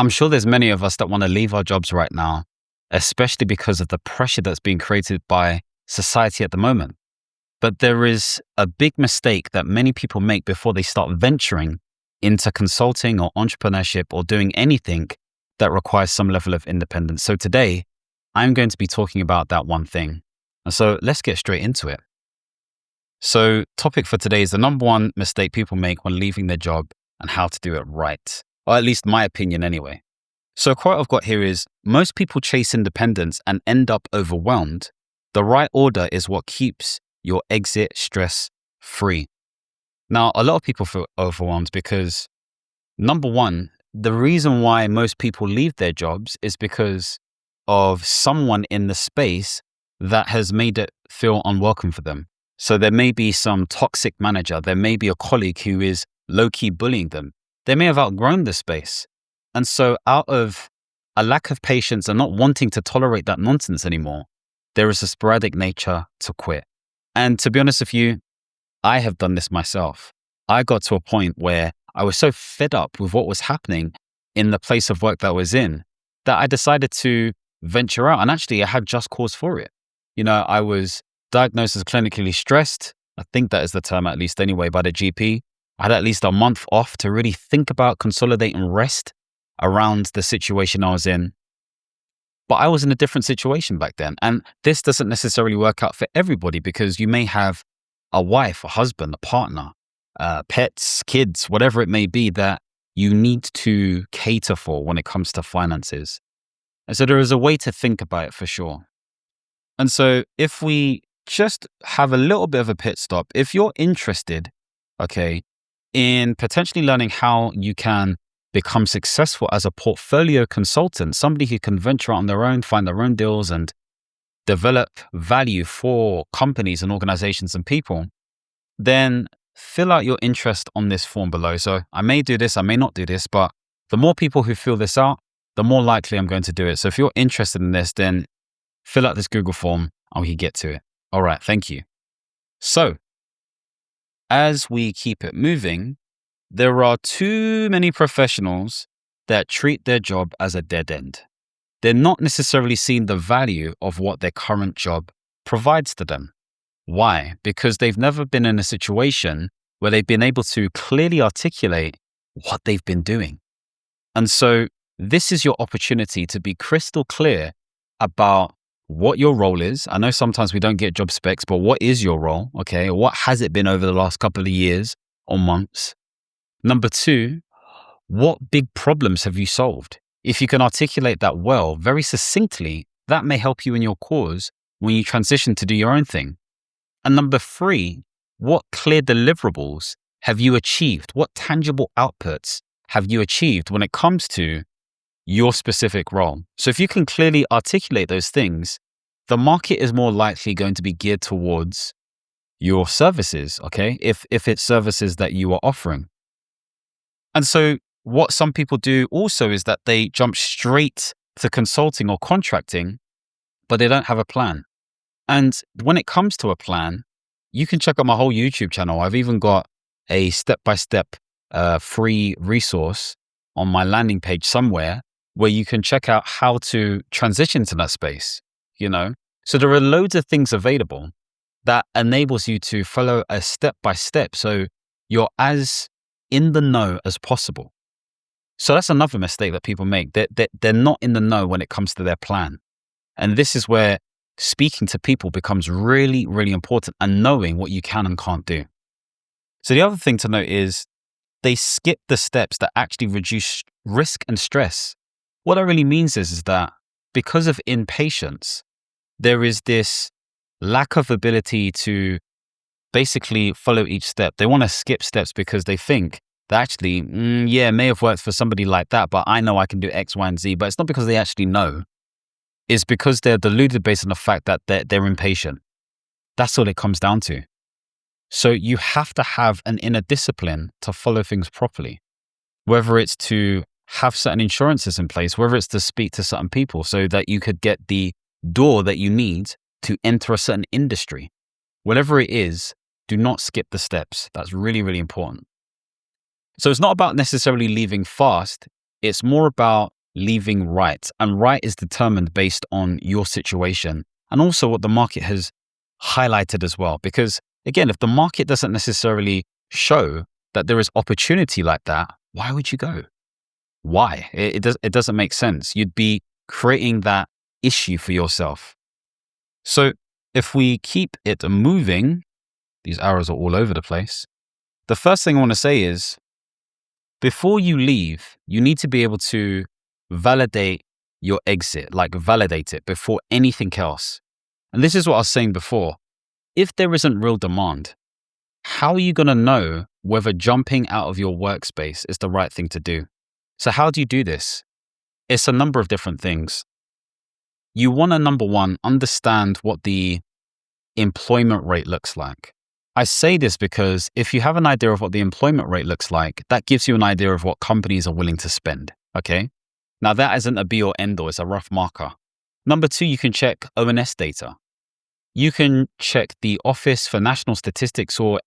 I'm sure there's many of us that want to leave our jobs right now, especially because of the pressure that's being created by society at the moment. But there is a big mistake that many people make before they start venturing into consulting or entrepreneurship or doing anything that requires some level of independence. So today, I'm going to be talking about that one thing. And so let's get straight into it. So topic for today is the number one mistake people make when leaving their job and how to do it right. Or at least my opinion anyway. So a quote I've got here is, most people chase independence and end up overwhelmed. The right order is what keeps your exit stress free. Now, a lot of people feel overwhelmed because, number one, the reason why most people leave their jobs is because of someone in the space that has made it feel unwelcome for them. So there may be some toxic manager. There may be a colleague who is low-key bullying them. They may have outgrown the space. And so out of a lack of patience and not wanting to tolerate that nonsense anymore, there is a sporadic nature to quit. And to be honest with you, I have done this myself. I got to a point where I was so fed up with what was happening in the place of work that I was in that I decided to venture out. And actually, I had just cause for it. I was diagnosed as clinically stressed. I think that is the term, at least anyway, by the GP. I had at least a month off to really think about, consolidate and rest around the situation I was in. But I was in a different situation back then. And this doesn't necessarily work out for everybody because you may have a wife, a husband, a partner, pets, kids, whatever it may be that you need to cater for when it comes to finances. And so there is a way to think about it for sure. And so if we just have a little bit of a pit stop, if you're interested, in potentially learning how you can become successful as a portfolio consultant, somebody who can venture out on their own, find their own deals and develop value for companies and organizations and people, then fill out your interest on this form below. So I may do this, I may not do this, but the more people who fill this out, the more likely I'm going to do it. So if you're interested in this, then fill out this Google form and we can get to it. All right, thank you. So as we keep it moving, there are too many professionals that treat their job as a dead end. They're not necessarily seeing the value of what their current job provides to them. Why? Because they've never been in a situation where they've been able to clearly articulate what they've been doing. And so this is your opportunity to be crystal clear about what your role is. I know sometimes we don't get job specs, but what is your role? Okay. What has it been over the last couple of years or months? Number two, what big problems have you solved? If you can articulate that well, very succinctly, that may help you in your cause when you transition to do your own thing. And number three, what clear deliverables have you achieved? What tangible outputs have you achieved when it comes to your specific role? So if you can clearly articulate those things, the market is more likely going to be geared towards your services, if it's services that you are offering. And so what some people do also is that they jump straight to consulting or contracting, but they don't have a plan. And when it comes to a plan, you can check out my whole YouTube channel. I've even got a step-by-step free resource on my landing page somewhere where you can check out how to transition to that space, So there are loads of things available that enables you to follow a step-by-step. So you're as in the know as possible. So that's another mistake that people make. They're not in the know when it comes to their plan. And this is where speaking to people becomes really, really important and knowing what you can and can't do. So the other thing to note is they skip the steps that actually reduce risk and stress. What that really means is that because of impatience, there is this lack of ability to basically follow each step. They want to skip steps because they think that actually, it may have worked for somebody like that, but I know I can do X, Y, and Z. But it's not because they actually know. It's because they're deluded based on the fact that they're impatient. That's all it comes down to. So you have to have an inner discipline to follow things properly, whether it's to have certain insurances in place, whether it's to speak to certain people so that you could get the door that you need to enter a certain industry. Whatever it is, do not skip the steps. That's really, really important. So it's not about necessarily leaving fast. It's more about leaving right. And right is determined based on your situation and also what the market has highlighted as well. Because again, if the market doesn't necessarily show that there is opportunity like that, why would you go? Why? It doesn't make sense. You'd be creating that issue for yourself. So if we keep it moving, these arrows are all over the place. The first thing I want to say is, before you leave, you need to be able to validate your exit, like validate it before anything else. And this is what I was saying before. If there isn't real demand, how are you going to know whether jumping out of your workspace is the right thing to do? So how do you do this? It's a number of different things. You want to, number one, understand what the employment rate looks like. I say this because if you have an idea of what the employment rate looks like, that gives you an idea of what companies are willing to spend. Okay. Now that isn't a be or end all, it's a rough marker. Number two, you can check ONS data. You can check the Office for National Statistics or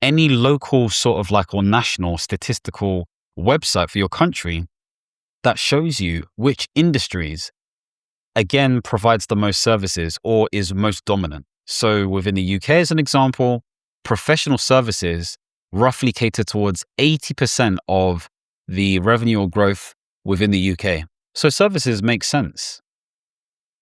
any local sort of like or national statistical website for your country that shows you which industries, again, provides the most services or is most dominant. So within the UK, as an example, professional services roughly cater towards 80% of the revenue or growth within the UK. So services make sense.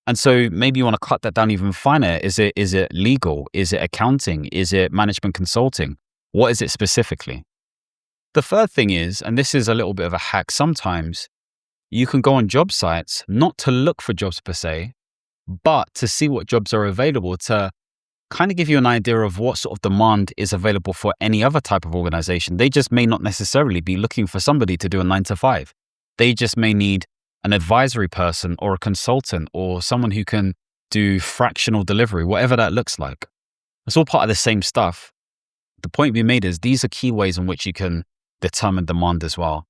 And so maybe you want to cut that down even finer. Is it legal? Is it accounting? Is it management consulting? What is it specifically? The third thing is, and this is a little bit of a hack, sometimes you can go on job sites, not to look for jobs per se, but to see what jobs are available to kind of give you an idea of what sort of demand is available for any other type of organization. They just may not necessarily be looking for somebody to do a 9 to 5. They just may need an advisory person or a consultant or someone who can do fractional delivery, whatever that looks like. It's all part of the same stuff. The point being made is these are key ways in which you can determine demand as well.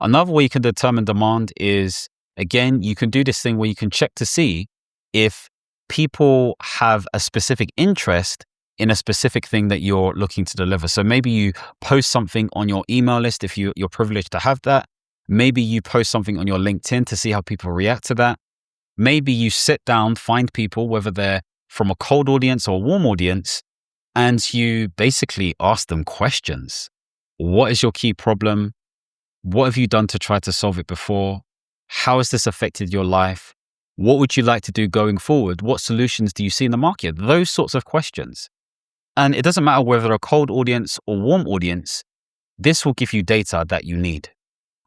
Another way you can determine demand is, again, you can do this thing where you can check to see if people have a specific interest in a specific thing that you're looking to deliver. So maybe you post something on your email list if you're privileged to have that. Maybe you post something on your LinkedIn to see how people react to that. Maybe you sit down, find people, whether they're from a cold audience or a warm audience, and you basically ask them questions. What is your key problem? What have you done to try to solve it before? How has this affected your life? What would you like to do going forward? What solutions do you see in the market? Those sorts of questions. And it doesn't matter whether a cold audience or warm audience, this will give you data that you need.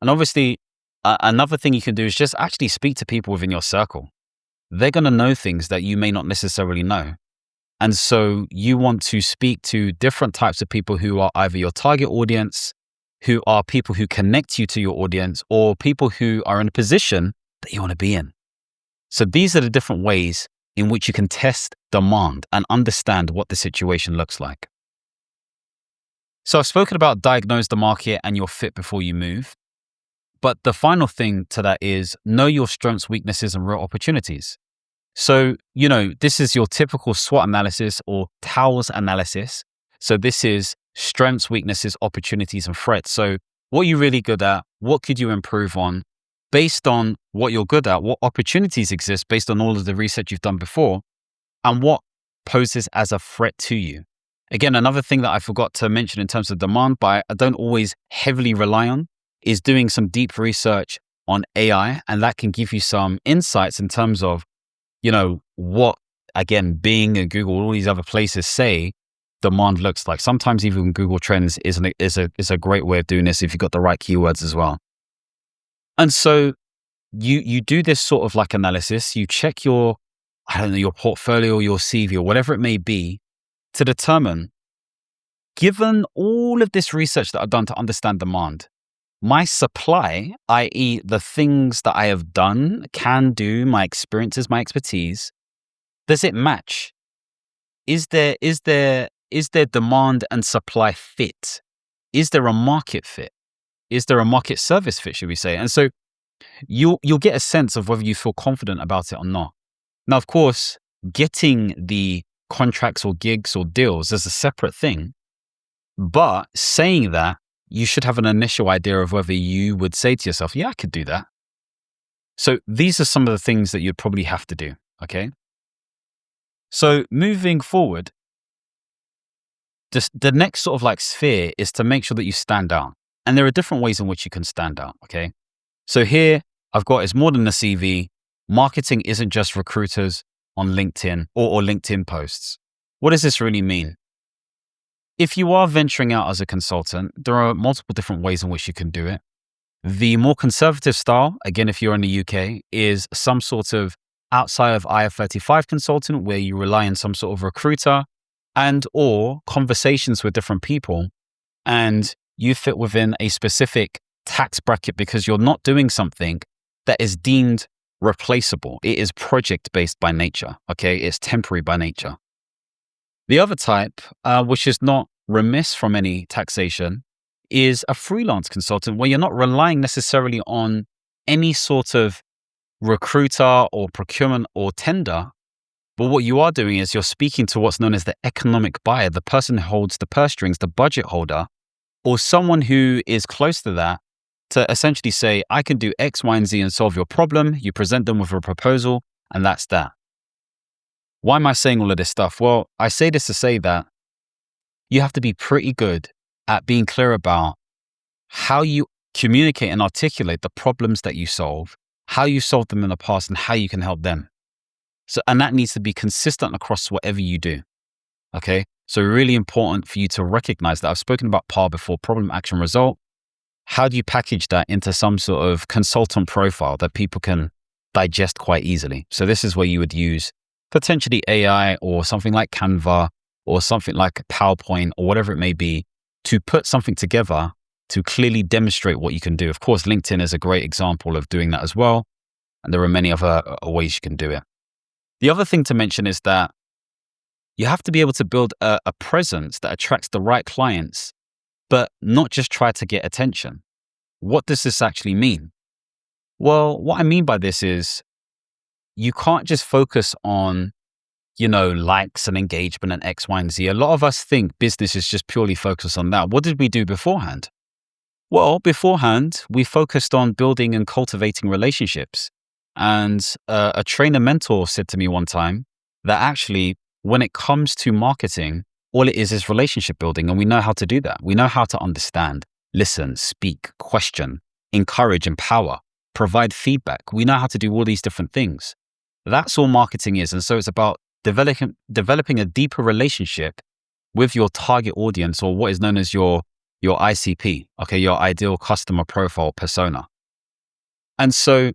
And obviously, another thing you can do is just actually speak to people within your circle. They're going to know things that you may not necessarily know. And so you want to speak to different types of people who are either your target audience, who are people who connect you to your audience, or people who are in a position that you want to be in. So these are the different ways in which you can test demand and understand what the situation looks like. So I've spoken about diagnose the market and your fit before you move. But the final thing to that is know your strengths, weaknesses, and real opportunities. So, this is your typical SWOT analysis or TOWS analysis. So this is strengths, weaknesses, opportunities, and threats. So what are you really good at? What could you improve on? Based on what you're good at, what opportunities exist based on all of the research you've done before, and what poses as a threat to you. Again, another thing that I forgot to mention in terms of demand, but I don't always heavily rely on, is doing some deep research on AI. And that can give you some insights in terms of, what, again, Bing and Google, all these other places say demand looks like. Sometimes even Google Trends is a great way of doing this if you've got the right keywords as well. And so you do this sort of like analysis, you check your portfolio, your CV, or whatever it may be, to determine, given all of this research that I've done to understand demand, my supply, i.e. the things that I have done, can do, my experiences, my expertise, does it match? Is there demand and supply fit? Is there a market fit? Is there a market service fit, should we say? And so you'll get a sense of whether you feel confident about it or not. Now, of course, getting the contracts or gigs or deals is a separate thing. But saying that, you should have an initial idea of whether you would say to yourself, yeah, I could do that. So these are some of the things that you'd probably have to do. Okay. So moving forward, the next sort of like sphere is to make sure that you stand out. And there are different ways in which you can stand out. Okay. So here I've got it's more than a CV. Marketing isn't just recruiters on LinkedIn or LinkedIn posts. What does this really mean? If you are venturing out as a consultant, there are multiple different ways in which you can do it. The more conservative style, again, if you're in the UK, is some sort of outside of IR35 consultant where you rely on some sort of recruiter and or conversations with different people, and you fit within a specific tax bracket because you're not doing something that is deemed replaceable. It is project-based by nature, okay? It's temporary by nature. The other type, which is not remiss from any taxation, is a freelance consultant where you're not relying necessarily on any sort of recruiter or procurement or tender, but what you are doing is you're speaking to what's known as the economic buyer, the person who holds the purse strings, the budget holder, or someone who is close to that to essentially say, I can do X, Y, and Z and solve your problem. You present them with a proposal, and that's that. Why am I saying all of this stuff? Well, I say this to say that you have to be pretty good at being clear about how you communicate and articulate the problems that you solve, how you solved them in the past, and how you can help them. So, and that needs to be consistent across whatever you do. Okay. So really important for you to recognize that. I've spoken about PAR before, problem, action, result. How do you package that into some sort of consultant profile that people can digest quite easily? So this is where you would use potentially AI or something like Canva or something like PowerPoint or whatever it may be to put something together to clearly demonstrate what you can do. Of course, LinkedIn is a great example of doing that as well. And there are many other ways you can do it. The other thing to mention is that you have to be able to build a presence that attracts the right clients, but not just try to get attention. What does this actually mean? Well, what I mean by this is you can't just focus on, likes and engagement and X, Y, and Z. A lot of us think business is just purely focused on that. What did we do beforehand? Well, beforehand, we focused on building and cultivating relationships. And a trainer mentor said to me one time that actually, when it comes to marketing, all it is relationship building. And we know how to do that. We know how to understand, listen, speak, question, encourage, empower, provide feedback. We know how to do all these different things. That's all marketing is. And so it's about developing a deeper relationship with your target audience, or what is known as your ICP, okay, your ideal customer profile persona. And so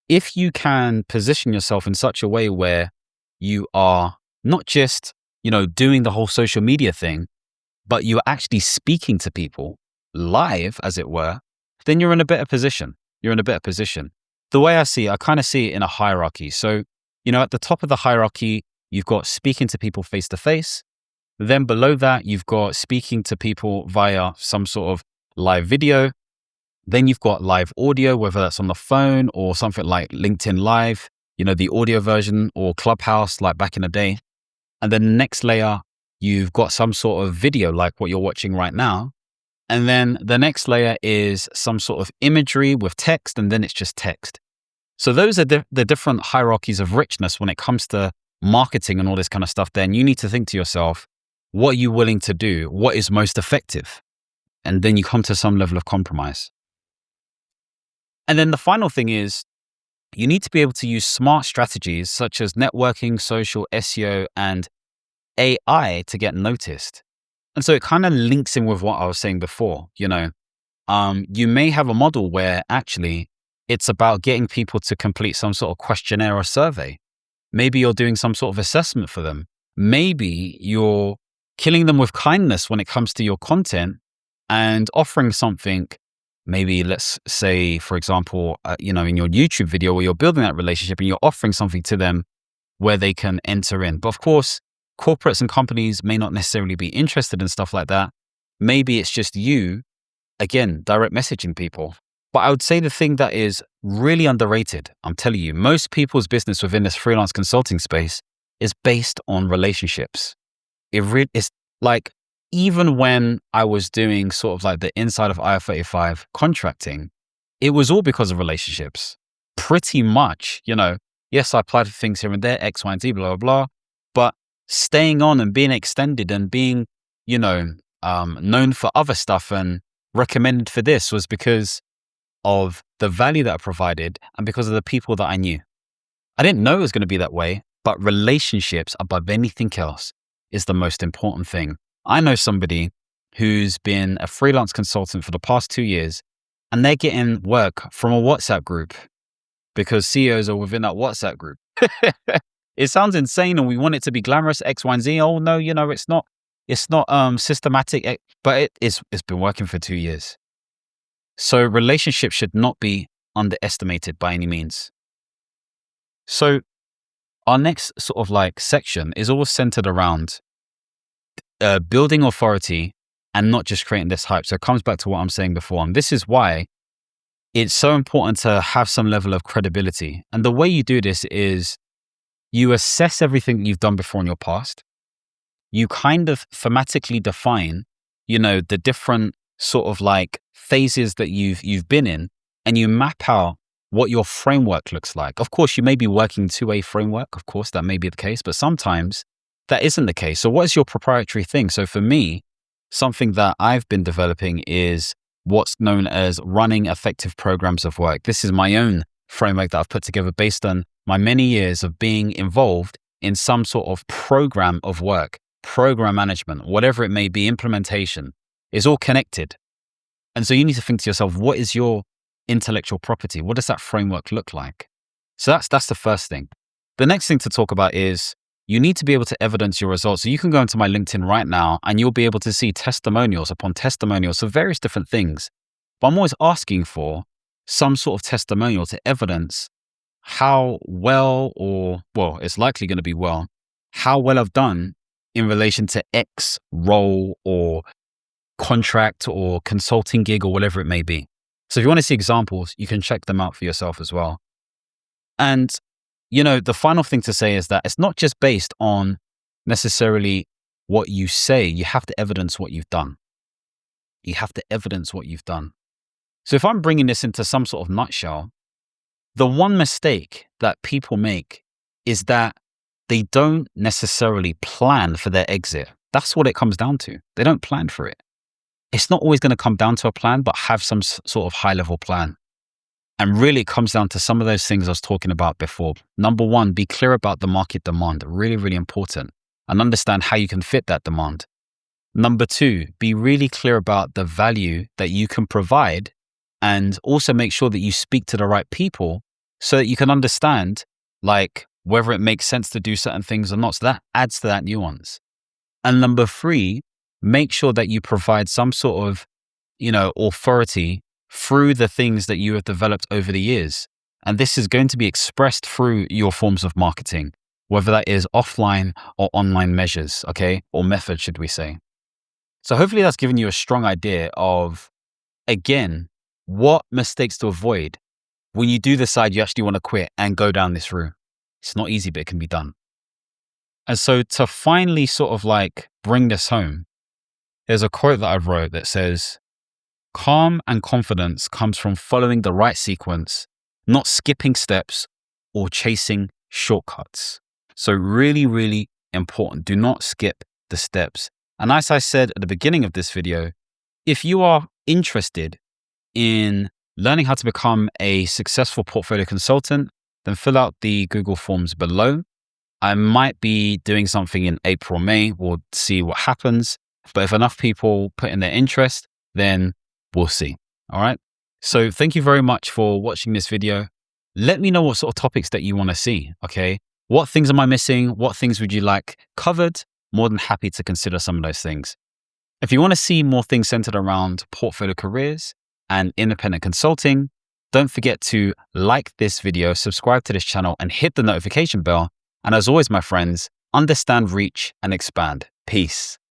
if you can position yourself in such a way where you are not just, doing the whole social media thing, but you're actually speaking to people live, as it were, then you're in a better position. You're in a better position. The way I see it, I kind of see it in a hierarchy. So, at the top of the hierarchy, you've got speaking to people face to face. Then below that, you've got speaking to people via some sort of live video. Then you've got live audio, whether that's on the phone or something like LinkedIn Live, the audio version, or Clubhouse, like back in the day. And then the next layer, you've got some sort of video like what you're watching right now. And then the next layer is some sort of imagery with text, and then it's just text. So those are the different hierarchies of richness when it comes to marketing and all this kind of stuff. Then you need to think to yourself, what are you willing to do? What is most effective? And then you come to some level of compromise. And then the final thing is you need to be able to use smart strategies such as networking, social, SEO, and AI to get noticed. And so it kind of links in with what I was saying before. You may have a model where actually it's about getting people to complete some sort of questionnaire or survey. Maybe you're doing some sort of assessment for them. Maybe you're killing them with kindness when it comes to your content and offering something. Maybe let's say, for example, in your YouTube video where you're building that relationship and you're offering something to them where they can enter in. But of course, corporates and companies may not necessarily be interested in stuff like that. Maybe it's just you, again, direct messaging people. But I would say the thing that is really underrated, I'm telling you, most people's business within this freelance consulting space is based on relationships. It's like even when I was doing sort of like the inside of IR35 contracting, it was all because of relationships. Pretty much, yes, I applied for things here and there, X, Y, and Z, blah, blah, blah. But staying on and being extended and being, known for other stuff and recommended for this was because of the value that I provided and because of the people that I knew. I didn't know it was going to be that way, but relationships above anything else is the most important thing. I know somebody who's been a freelance consultant for the past 2 years, and they're getting work from a WhatsApp group because CEOs are within that WhatsApp group. It sounds insane and we want it to be glamorous, X, Y, and Z. Oh no, it's not systematic, but it's been working for 2 years. So relationships should not be underestimated by any means. So our next sort of like section is always centered around building authority and not just creating this hype. So it comes back to what I'm saying before. And this is why it's so important to have some level of credibility. And the way you do this is you assess everything you've done before in your past. You kind of thematically define, the different sort of like phases that you've been in, and you map out what your framework looks like. Of course, you may be working to a framework. Of course, that may be the case, but sometimes that isn't the case. So what is your proprietary thing? So for me, something that I've been developing is what's known as running effective programs of work. This is my own framework that I've put together based on my many years of being involved in some sort of program of work, program management, whatever it may be, implementation is all connected. And so you need to think to yourself, what is your intellectual property? What does that framework look like? So that's the first thing. The next thing to talk about is you need to be able to evidence your results. So you can go into my LinkedIn right now and you'll be able to see testimonials upon testimonials of various different things. But I'm always asking for some sort of testimonial to evidence how well, it's likely going to be well, how well I've done in relation to X role or contract or consulting gig or whatever it may be. So if you want to see examples, you can check them out for yourself as well. And, the final thing to say is that it's not just based on necessarily what you say. You have to evidence what you've done. You have to evidence what you've done. So if I'm bringing this into some sort of nutshell, the one mistake that people make is that they don't necessarily plan for their exit. That's what it comes down to. They don't plan for it. It's not always going to come down to a plan, but have some sort of high level plan. And really it comes down to some of those things I was talking about before. Number one, be clear about the market demand. Really, really important. And understand how you can fit that demand. Number two, be really clear about the value that you can provide, and also make sure that you speak to the right people so that you can understand like whether it makes sense to do certain things or not. So that adds to that nuance. And number three, make sure that you provide some sort of, authority through the things that you have developed over the years. And this is going to be expressed through your forms of marketing, whether that is offline or online measures, okay? Or methods, should we say. So hopefully that's given you a strong idea of, again, what mistakes to avoid when you do decide you actually want to quit and go down this route. It's not easy, but it can be done. And so to finally sort of like bring this home, there's a quote that I wrote that says, calm and confidence comes from following the right sequence, not skipping steps or chasing shortcuts. So really, really important. Do not skip the steps. And as I said at the beginning of this video, if you are interested in learning how to become a successful portfolio consultant, then fill out the Google Forms below. I might be doing something in April, May. We'll see what happens. But if enough people put in their interest, then we'll see. All right. So thank you very much for watching this video. Let me know what sort of topics that you want to see. Okay. What things am I missing? What things would you like covered? More than happy to consider some of those things. If you want to see more things centered around portfolio careers and independent consulting, don't forget to like this video, subscribe to this channel, and hit the notification bell. And as always, my friends, understand, reach, and expand. Peace.